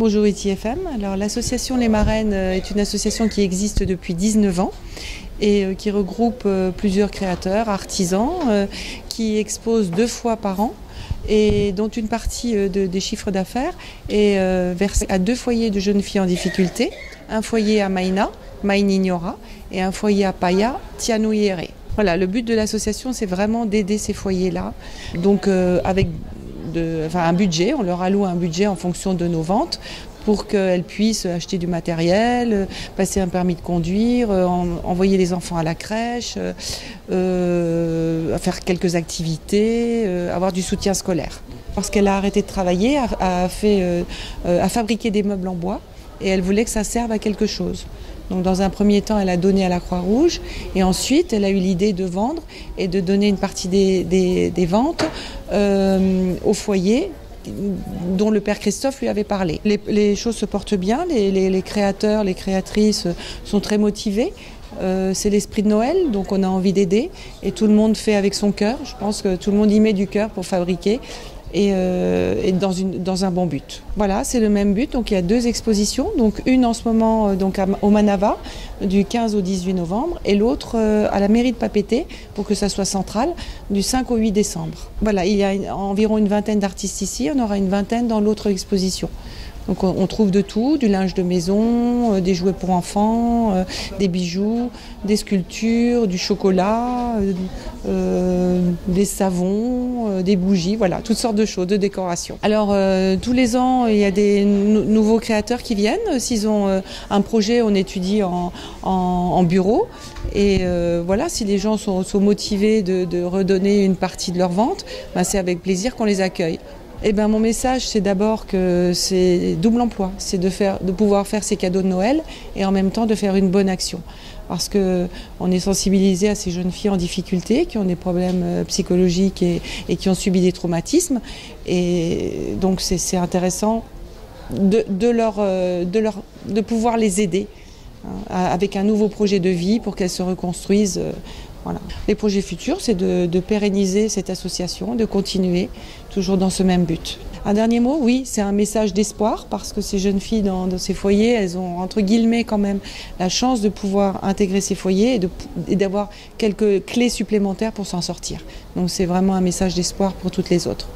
Bonjour ITFM. Alors l'association Les Marraines est une association qui existe depuis 19 ans et qui regroupe plusieurs créateurs, artisans, qui exposent 2 fois par an et dont une partie des chiffres d'affaires est versée à 2 foyers de jeunes filles en difficulté, un foyer à Maïna, Maïnignora, et un foyer à Paya, Tianouyere. Voilà, le but de l'association, c'est vraiment d'aider ces foyers-là, donc avec un budget, on leur alloue un budget en fonction de nos ventes pour qu'elles puissent acheter du matériel, passer un permis de conduire, envoyer les enfants à la crèche, faire quelques activités, avoir du soutien scolaire. Lorsqu'elle a arrêté de travailler, a fabriqué des meubles en bois et elle voulait que ça serve à quelque chose. Donc dans un premier temps, elle a donné à la Croix-Rouge et ensuite, elle a eu l'idée de vendre et de donner une partie des ventes au foyer dont le père Christophe lui avait parlé. Les choses se portent bien, les créateurs, les créatrices sont très motivés. C'est l'esprit de Noël, donc on a envie d'aider et tout le monde fait avec son cœur. Je pense que tout le monde y met du cœur pour fabriquer. Et dans un bon but. Voilà, c'est le même but. Donc il y a 2 expositions, donc une en ce moment au Manava du 15 au 18 novembre et l'autre à la mairie de Papeete pour que ça soit central du 5 au 8 décembre. Voilà, il y a environ une vingtaine d'artistes ici, on aura une vingtaine dans l'autre exposition. Donc on trouve de tout, du linge de maison, des jouets pour enfants, des bijoux, des sculptures, du chocolat, des savons, des bougies, voilà, toutes sortes de choses, de décorations. Alors tous les ans, il y a des nouveaux créateurs qui viennent. S'ils ont un projet, on étudie en bureau. Et voilà, si les gens sont motivés de redonner une partie de leur vente, ben c'est avec plaisir qu'on les accueille. Eh ben, mon message, c'est d'abord que c'est double emploi, c'est de pouvoir faire ces cadeaux de Noël et en même temps de faire une bonne action. Parce qu'on est sensibilisé à ces jeunes filles en difficulté, qui ont des problèmes psychologiques et qui ont subi des traumatismes. Et donc c'est intéressant de pouvoir les aider avec un nouveau projet de vie pour qu'elles se reconstruisent. Voilà. Les projets futurs, c'est de pérenniser cette association, de continuer toujours dans ce même but. Un dernier mot, oui, c'est un message d'espoir parce que ces jeunes filles dans ces foyers, elles ont entre guillemets quand même la chance de pouvoir intégrer ces foyers et d'avoir quelques clés supplémentaires pour s'en sortir. Donc c'est vraiment un message d'espoir pour toutes les autres.